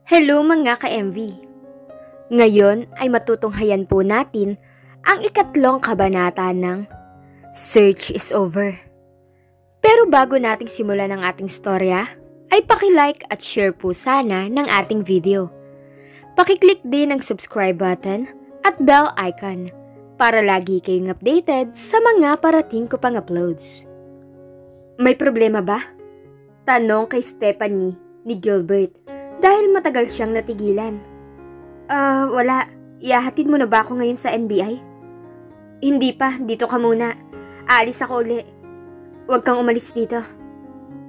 Hello mga ka-MV! Ngayon ay matutunghayan po natin ang ikatlong kabanata ng Search is Over. Pero bago nating simulan ang ating storya, ay paki-like at share po sana ng ating video. Paki-click din ang subscribe button at bell icon para lagi kayong updated sa mga parating ko pang uploads. May problema ba? Tanong kay Stephanie ni Gilbert. Dahil matagal siyang natigilan. Wala. Ihahatid mo na ba ako ngayon sa NBI? Hindi pa. Dito ka muna. Aalis ako uli. Huwag kang umalis dito.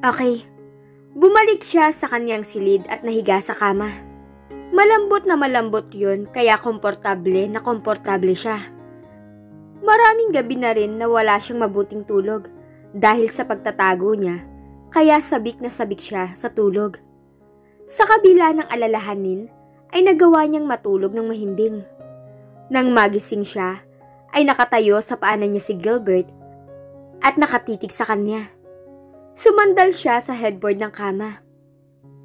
Okay. Bumalik siya sa kanyang silid at nahiga sa kama. Malambot na malambot yun kaya komportable na komportable siya. Maraming gabi na rin na wala siyang mabuting tulog dahil sa pagtatago niya kaya sabik na sabik siya sa tulog. Sa kabila ng alalahanin, ay nagawa niyang matulog ng mahimbing. Nang magising siya, ay nakatayo sa paanan niya si Gilbert at nakatitig sa kanya. Sumandal siya sa headboard ng kama.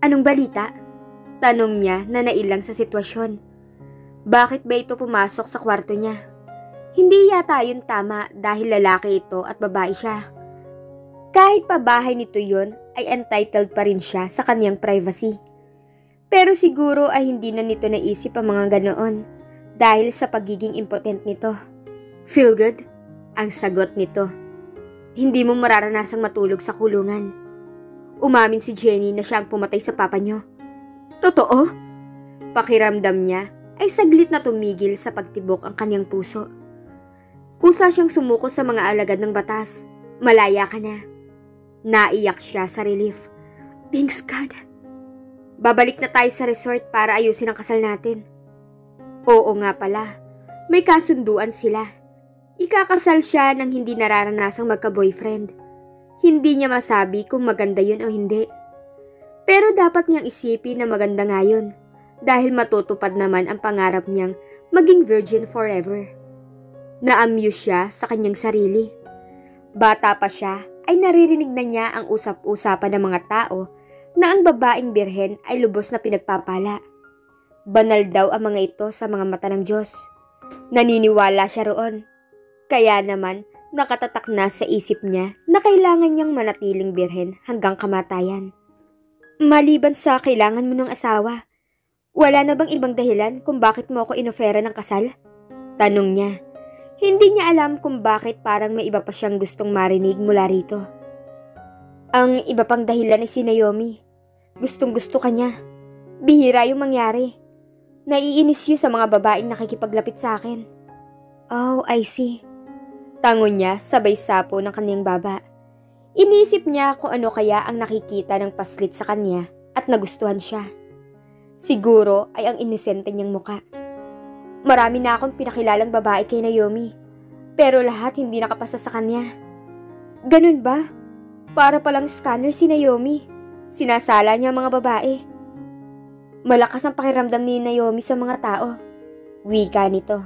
Anong balita? Tanong niya na nailang sa sitwasyon. Bakit ba ito pumasok sa kwarto niya? Hindi yata yun tama dahil lalaki ito at babae siya. Kahit pa bahay nito yun, ay entitled pa rin siya sa kanyang privacy. Pero siguro ay hindi na nito naisip ang mga ganoon dahil sa pagiging impotent nito. Feel good? Ang sagot nito. Hindi mo mararanasang matulog sa kulungan. Umamin si Jenny na siya ang pumatay sa papa niyo. Totoo? Pakiramdam niya ay saglit na tumigil sa pagtibok ang kanyang puso. Kusa siyang sumuko sa mga alagad ng batas. Malaya ka na. Naiyak siya sa relief. Thanks God. Babalik na tayo sa resort para ayusin ang kasal natin. Oo nga pala, may kasunduan sila. Ikakasal siya nang hindi nararanasang magka-boyfriend. Hindi niya masabi kung maganda yun o hindi. Pero dapat niyang isipin na maganda nga yun dahil matutupad naman ang pangarap niyang maging virgin forever. Na-amuse siya sa kanyang sarili. Bata pa siya ay naririnig na niya ang usap-usapan ng mga tao na ang babaeng birhen ay lubos na pinagpapala. Banal daw ang mga ito sa mga mata ng Diyos. Naniniwala siya roon. Kaya naman, nakatatak na sa isip niya na kailangan niyang manatiling birhen hanggang kamatayan. Maliban sa kailangan mo ng asawa, wala na bang ibang dahilan kung bakit mo ako inofera ng kasal? Tanong niya. Hindi niya alam kung bakit parang may iba pa siyang gustong marinig mula rito. Ang iba pang dahilan ay si Naomi. Gustong-gusto ka niya. Bihira yung mangyari. Naiinis yun sa mga babaeng nakikipaglapit sa akin. Oh, I see. Tangon niya sabay sapo ng kanyang baba. Inisip niya kung ano kaya ang nakikita ng paslit sa kanya at nagustuhan siya. Siguro ay ang inosente niyang muka. Marami na akong pinakilalang babae kay Naomi. Pero lahat hindi nakapasa sa kanya. Ganun ba? Para palang scanner si Naomi. Sinasala niya mga babae. Malakas ang pakiramdam ni Naomi sa mga tao. Wika nito.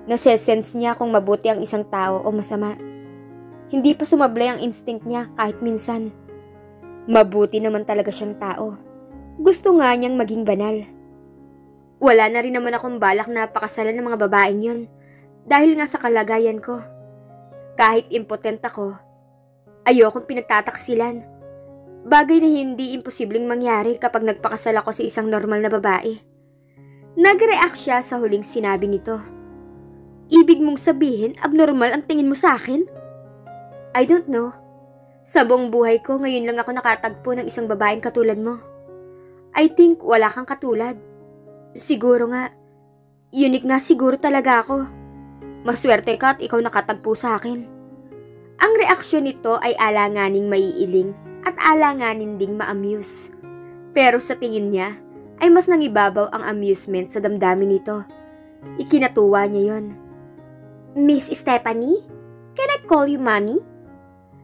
Nasesense niya kung mabuti ang isang tao o masama. Hindi pa sumablay ang instinct niya kahit minsan. Mabuti naman talaga siyang tao. Gusto nga niyang maging banal. Wala na rin naman akong balak na pakasalan ng mga babaeng yun dahil nga sa kalagayan ko. Kahit impotent ako, ayokong pinagtataksilan. Bagay na hindi imposibleng mangyari kapag nagpakasal ako sa isang normal na babae. Nag-react siya sa huling sinabi nito. Ibig mong sabihin abnormal ang tingin mo sa akin? I don't know. Sa buong buhay ko ngayon lang ako nakatagpo ng isang babaeng katulad mo. I think wala kang katulad. Siguro nga, unique nga siguro talaga ako. Maswerte ka at ikaw nakatagpo sa akin. Ang reaksyon nito ay alanganing maiiling at alanganin ding ma-amuse. Pero sa tingin niya ay mas nangibabaw ang amusement sa damdamin nito. Ikinatuwa niya yon. Miss Stephanie, can I call you mommy?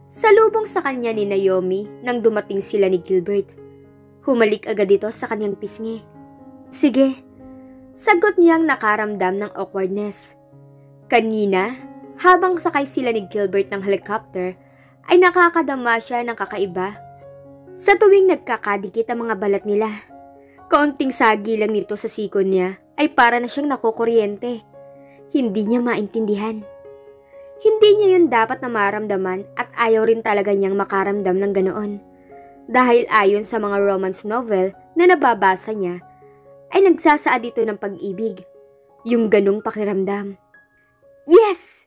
Salubong sa kanya ni Naomi nang dumating sila ni Gilbert. Humalik agad ito sa kanyang pisngi. Sige, sagot niyang nakaramdam ng awkwardness. Kanina, habang sakay sila ni Gilbert ng helicopter, ay nakakadama siya ng kakaiba. Sa tuwing nagkakadikit ang mga balat nila, kaunting sagi lang nito sa sikon niya ay para na siyang nakukuryente. Hindi niya maintindihan. Hindi niya yun dapat na maramdaman at ayaw rin talaga niyang makaramdam ng ganoon. Dahil ayon sa mga romance novel na nababasa niya, ay nagsasaad ito ng pag-ibig. Yung ganong pakiramdam. Yes!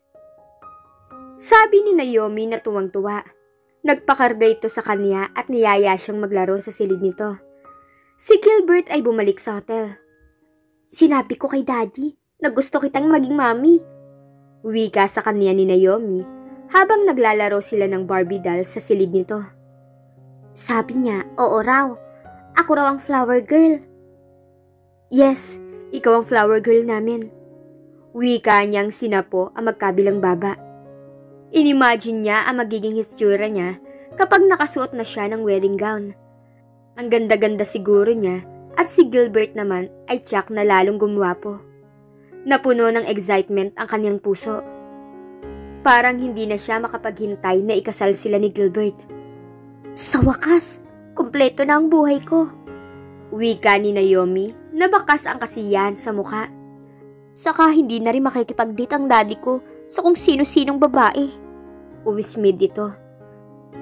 Sabi ni Naomi na tuwang-tuwa. Nagpakarga ito sa kanya at niyaya siyang maglaro sa silid nito. Si Gilbert ay bumalik sa hotel. Sinabi ko kay Daddy na gusto kitang maging mami. Wika sa kanya ni Naomi habang naglalaro sila ng Barbie doll sa silid nito. Sabi niya, oo raw. Ako raw ang flower girl. Yes, ikaw ang flower girl namin. Wika niyang sinapo ang magkabilang baba. Inimagine niya ang magiging hitsura niya kapag nakasuot na siya ng wedding gown. Ang ganda-ganda siguro niya at si Gilbert naman ay tiyak na lalong gumwapo. Napuno ng excitement ang kanyang puso. Parang hindi na siya makapaghintay na ikasal sila ni Gilbert. Sa wakas, kumpleto na ang buhay ko. Wika ni Naomi na bakas ang kasiyahan sa mukha. Saka hindi na rin makikipag-date ang daddy ko sa kung sino-sinong babae. Uwismid ito.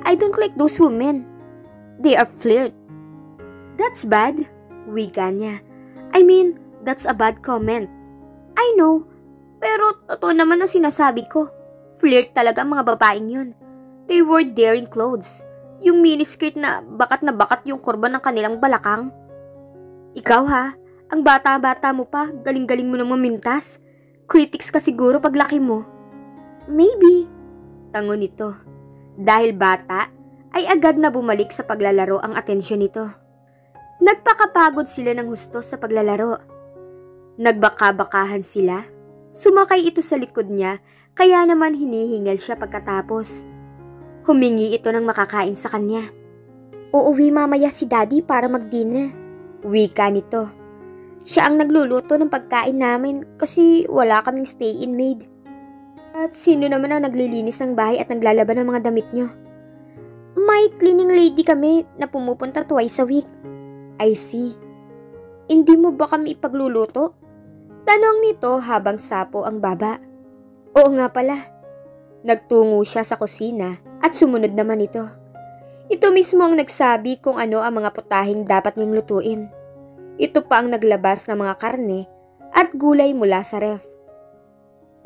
I don't like those women. They are flirt. That's bad, wika niya. I mean, that's a bad comment. I know, pero totoo naman ang sinasabi ko. Flirt talaga ang mga babaeng yun. They wore daring clothes. Yung miniskirt na bakat yung kurba ng kanilang balakang. Ikaw ha, ang bata-bata mo pa, galing-galing mo nang mamintas. Critics ka siguro paglaki mo. Maybe. Tango nito. Dahil bata, ay agad na bumalik sa paglalaro ang atensyon nito. Nagpakapagod sila ng husto sa paglalaro. Nagbaka-bakahan sila. Sumakay ito sa likod niya, kaya naman hinihingal siya pagkatapos. Humingi ito ng makakain sa kanya. Uuwi mamaya si Daddy para mag-dinner. Wika nito. Siya ang nagluluto ng pagkain namin kasi wala kaming stay-in maid. At sino naman ang naglilinis ng bahay at naglalaban ng mga damit nyo? May cleaning lady kami na pumupunta twice a week. I see. Hindi mo ba kami ipagluluto? Tanong nito habang sapo ang baba. Oo nga pala. Nagtungo siya sa kusina at sumunod naman ito. Ito mismo ang nagsabi kung ano ang mga putahing dapat niyang lutuin. Ito pa ang naglabas ng mga karne at gulay mula sa ref.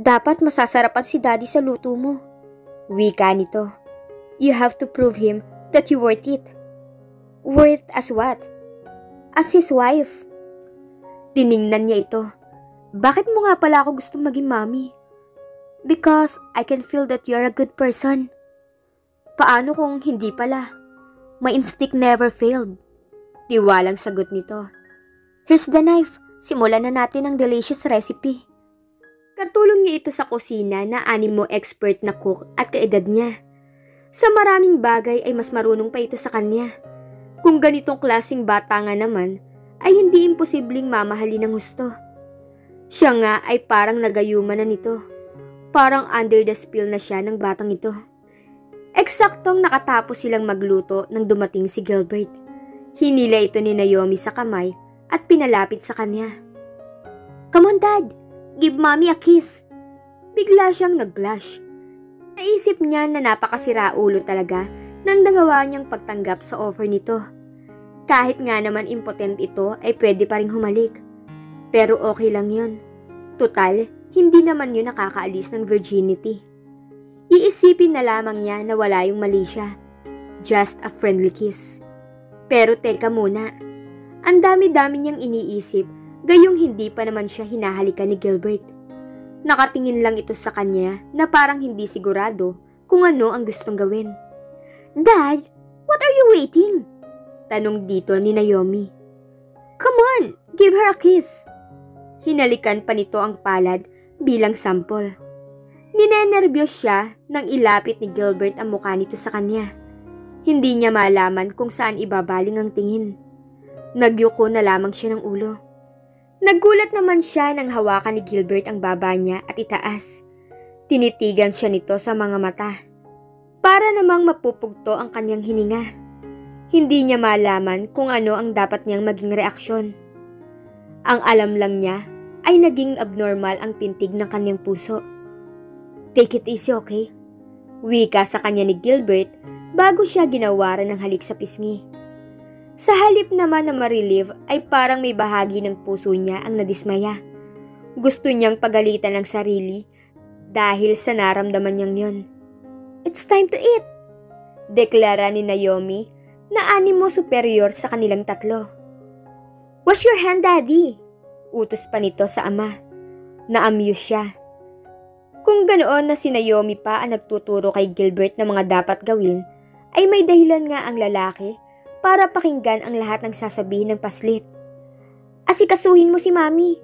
Dapat masasarapan si Daddy sa luto mo. Wika nito. You have to prove him that you worth it. Worth as what? As his wife. Tiningnan niya ito. Bakit mo nga pala ako gustong maging mami? Because I can feel that you're a good person. Paano kung hindi pala? My instinct never failed. Tiwalang sagot nito. Here's the knife. Simulan na natin ang delicious recipe. Katulong niya ito sa kusina na animo expert na cook at kaedad niya. Sa maraming bagay ay mas marunong pa ito sa kanya. Kung ganitong klaseng bata nga naman, ay hindi imposibleng mamahalin ng husto. Siya nga ay parang nagayuman na nito. Parang under the spell na siya ng batang ito. Eksaktong nakatapos silang magluto nang dumating si Gilbert. Hinila ito ni Naomi sa kamay at pinalapit sa kanya. Come on, Dad! Give Mommy a kiss! Bigla siyang nag-blush. Naisip niya na napakasira ulo talaga nang nagawa niyang pagtanggap sa offer nito. Kahit nga naman impotent ito ay pwede pa ring humalik. Pero okay lang yun. Tutal, hindi naman yun nakakaalis ng virginity. Iisipin na lamang niya na wala yung mali siya. Just a friendly kiss. Pero teka muna. Ang dami-dami niyang iniisip, gayong hindi pa naman siya hinahalikan ni Gilbert. Nakatingin lang ito sa kanya na parang hindi sigurado kung ano ang gustong gawin. Dad, what are you waiting? Tanong dito ni Naomi. Come on, give her a kiss. Hinalikan pa nito ang palad bilang sampol. Ninenerbiyos siya nang ilapit ni Gilbert ang mukha nito sa kanya. Hindi niya malaman kung saan ibabaling ang tingin. Nagyuko na lamang siya ng ulo. Nagulat naman siya nang hawakan ni Gilbert ang baba niya at itaas. Tinitigan siya nito sa mga mata. Para namang mapupugto ang kanyang hininga. Hindi niya malaman kung ano ang dapat niyang maging reaksyon. Ang alam lang niya ay naging abnormal ang pintig ng kanyang puso. Take it easy, okay? Wika sa kanya ni Gilbert bago siya ginawaran ng halik sa pisngi. Sa halip naman na ma-relieve ay parang may bahagi ng puso niya ang nadismaya. Gusto niyang pagalitan ng sarili dahil sa naramdaman niyang yon. It's time to eat! Deklara ni Naomi na animo superior sa kanilang tatlo. Wash your hand, Daddy! Utos pa nito sa ama. Na-amuse siya. Kung ganoon na si Naomi pa ang nagtuturo kay Gilbert ng mga dapat gawin, ay may dahilan nga ang lalaki para pakinggan ang lahat ng sasabihin ng paslit. Asikasuhin mo si Mami!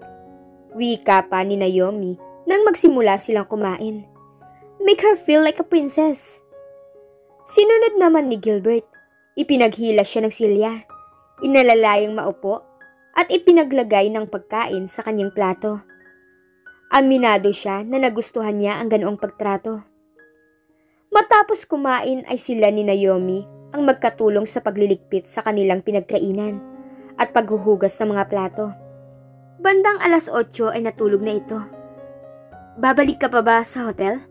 Wika pa ni Naomi nang magsimula silang kumain. Make her feel like a princess. Sinunod naman ni Gilbert. Ipinaghila siya ng silya. Inalalayang maupo at ipinaglagay ng pagkain sa kanyang plato. Aminado siya na nagustuhan niya ang ganoong pagtrato. Matapos kumain ay sila ni Naomi ang magkatulong sa pagliligpit sa kanilang pinagkainan at paghuhugas ng mga plato. Bandang 8:00 ay natulog na ito. Babalik ka pa ba sa hotel?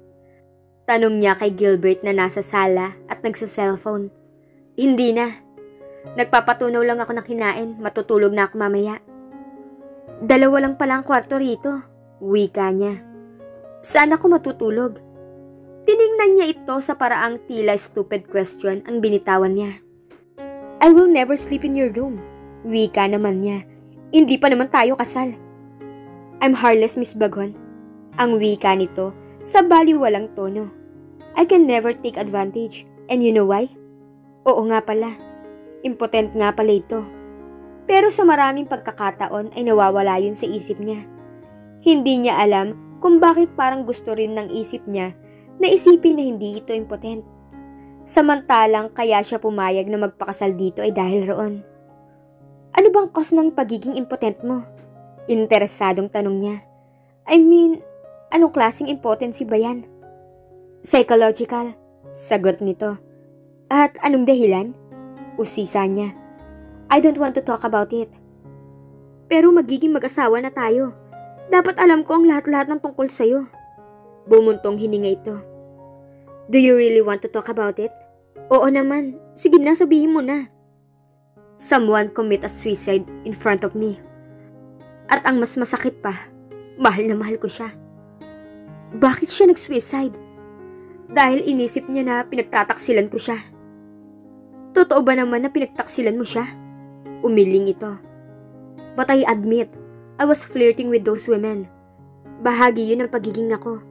Tanong niya kay Gilbert na nasa sala at nagsa-cellphone. Hindi na. Nagpapatunaw lang ako ng kinain, matutulog na ako mamaya. 2 lang pala ang kwarto rito, wika niya. Saan ako matutulog? Tiningnan niya ito sa paraang tila stupid question ang binitawan niya. I will never sleep in your room, wika naman niya. Hindi pa naman tayo kasal. I'm heartless, Miss Bagon. Ang wika nito sa baliwalang tono. I can never take advantage. And you know why? Oo nga pala. Impotent nga pala ito. Pero sa maraming pagkakataon ay nawawala yun sa isip niya. Hindi niya alam kung bakit parang gusto rin ng isip niya na isipin na hindi ito impotent. Samantalang kaya siya pumayag na magpakasal dito ay dahil roon. Ano bang cause ng pagiging impotent mo? Interesadong tanong niya. I mean, anong klaseng impotency ba yan? Psychological, sagot nito. At anong dahilan? Usisa niya. I don't want to talk about it. Pero magiging mag-asawa na tayo. Dapat alam ko ang lahat-lahat ng tungkol sa'yo. Bumuntong hininga ito. Do you really want to talk about it? Oo naman. Sige na, sabihin mo na. Someone commit a suicide in front of me. At ang mas masakit pa, mahal na mahal ko siya. Bakit siya nag-suicide? Dahil inisip niya na pinagtataksilan ko siya. Totoo ba naman na pinagtaksilan mo siya? Umiling ito. But I admit, I was flirting with those women. Bahagi yun ng pagiging ako.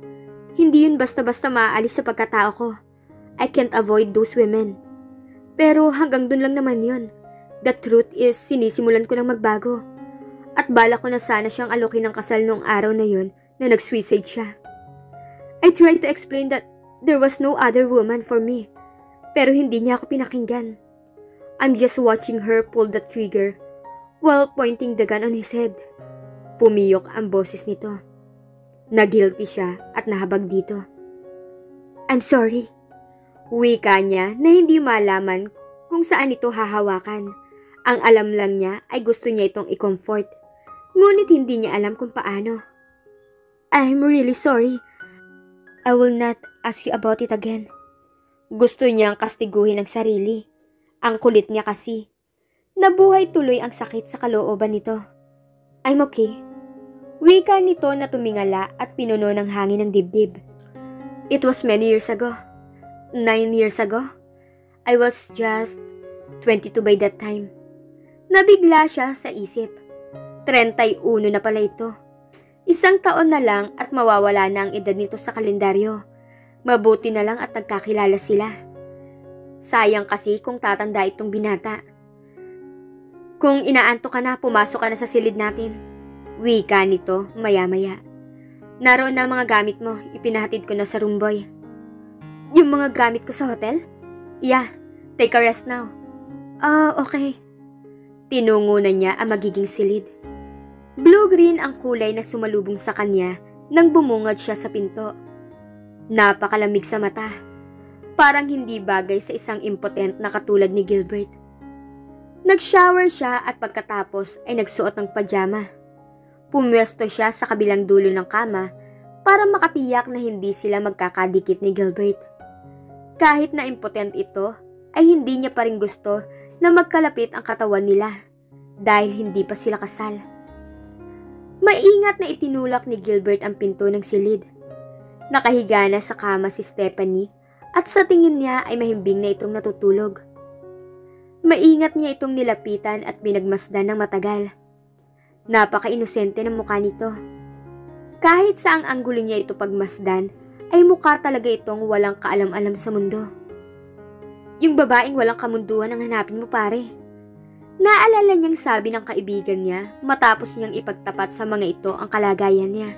Hindi yun basta-basta maaalis sa pagkatao ko. I can't avoid those women. Pero hanggang dun lang naman yun. The truth is, sinisimulan ko lang magbago. At bala ko na sana siyang alokin ng kasal noong araw na yun na nag-suicide siya. I tried to explain that there was no other woman for me. Pero hindi niya ako pinakinggan. I'm just watching her pull the trigger while pointing the gun on his head. Pumiyok ang boses nito. Nagilty siya at nahabag dito. I'm sorry. Wika niya na hindi malaman kung saan ito hahawakan. Ang alam lang niya ay gusto niya itong i-comfort. Ngunit hindi niya alam kung paano. I'm really sorry. I will not ask you about it again. Gusto niyang kastiguhin ang sarili. Ang kulit niya kasi. Nabuhay tuloy ang sakit sa kalooban nito. I'm okay. Wika nito na tumingala at pinuno ng hangin ng dibdib. It was many years ago. 9 years ago. I was just 22 by that time. Nabigla siya sa isip. 31 na pala ito. 1 taon na lang at mawawala na ang edad nito sa kalendaryo. Mabuti na lang at nagkakilala sila. Sayang kasi kung tatanda itong binata. Kung inaanto ka na, pumasok ka na sa silid natin. Wika nito maya-maya. Naroon na ang mga gamit mo, ipinahatid ko na sa room boy. Yung mga gamit ko sa hotel? Yeah, take a rest now. Okay. Tinungo na niya ang magiging silid. Blue-green ang kulay na sumalubong sa kanya nang bumungad siya sa pinto. Napakalamig sa mata. Parang hindi bagay sa isang impotent na katulad ni Gilbert. Nag-shower siya at pagkatapos ay nagsuot ng pajama. Pumwesto siya sa kabilang dulo ng kama para makatiyak na hindi sila magkakadikit ni Gilbert. Kahit na impotent ito, ay hindi niya pa rin gusto na magkalapit ang katawan nila dahil hindi pa sila kasal. Maingat na itinulak ni Gilbert ang pinto ng silid. Nakahiga na sa kama si Stephanie at sa tingin niya ay mahimbing na itong natutulog. Maingat niya itong nilapitan at binagmasdan ng matagal. Napaka-inosente ng mukha nito. Kahit saang anggulo niya ito pagmasdan, ay mukha talaga itong walang kaalam-alam sa mundo. Yung babaeng walang kamunduhan ang hanapin mo, pare. Naalala niyang sabi ng kaibigan niya matapos niyang ipagtapat sa mga ito ang kalagayan niya.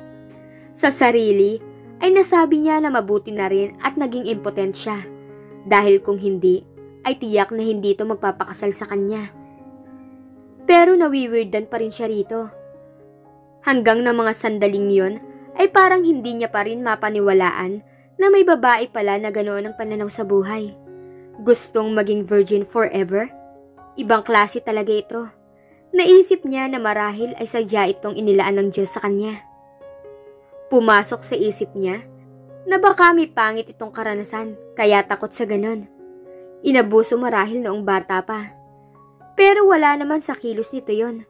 Sa sarili, ay nasabi niya na mabuti na rin at naging impotent siya. Dahil kung hindi, ay tiyak na hindi ito magpapakasal sa kanya. Pero nawiwirdan pa rin siya rito. Hanggang na mga sandaling yon, ay parang hindi niya pa rin mapaniwalaan na may babae pala na ganoon ang pananaw sa buhay. Gustong maging virgin forever? Ibang klase talaga ito. Naisip niya na marahil ay sadya itong inilaan ng Diyos sa kanya. Pumasok sa isip niya na baka may pangit itong karanasan kaya takot sa ganon. Inabuso marahil noong bata pa. Pero wala naman sa kilos nito yon.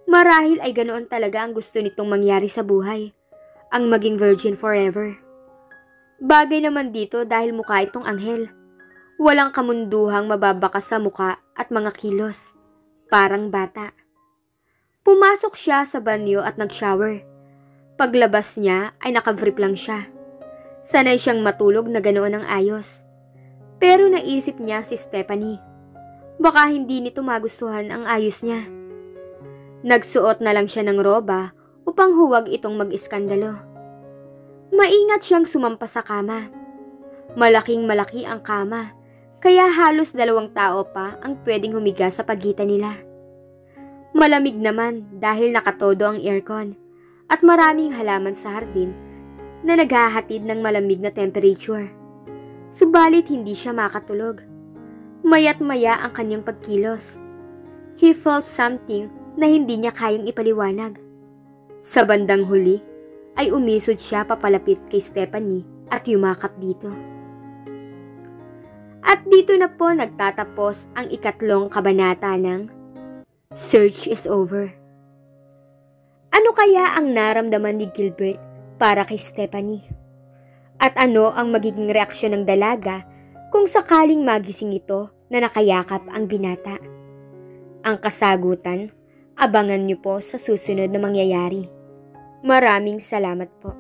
Marahil ay ganoon talaga ang gusto nitong mangyari sa buhay. Ang maging virgin forever. Bagay naman dito dahil mukha itong anghel. Walang kamunduhang mababakas sa mukha at mga kilos. Parang bata. Pumasok siya sa banyo at nag-shower. Paglabas niya ay nakavrip lang siya. Sanay siyang matulog na ganoon ang ayos. Pero naisip niya si Stephanie. Baka hindi nito magustuhan ang ayos niya. Nagsuot na lang siya ng roba upang huwag itong mag-iskandalo. Maingat siyang sumampa sa kama. Malaking malaki ang kama, kaya halos 2 tao pa ang pwedeng humiga sa pagitan nila. Malamig naman dahil nakatodo ang aircon at maraming halaman sa hardin na naghahatid ng malamig na temperature. Subalit hindi siya makatulog. Maya't maya ang kanyang pagkilos. He felt something na hindi niya kayang ipaliwanag. Sa bandang huli, ay umisod siya papalapit kay Stephanie at yumakap dito. At dito na po nagtatapos ang 3 kabanata ng Search is Over. Ano kaya ang naramdaman ni Gilbert para kay Stephanie? At ano ang magiging reaksyon ng dalaga kung sakaling magising ito na nakayakap ang binata? Ang kasagutan, abangan niyo po sa susunod na mangyayari. Maraming salamat po.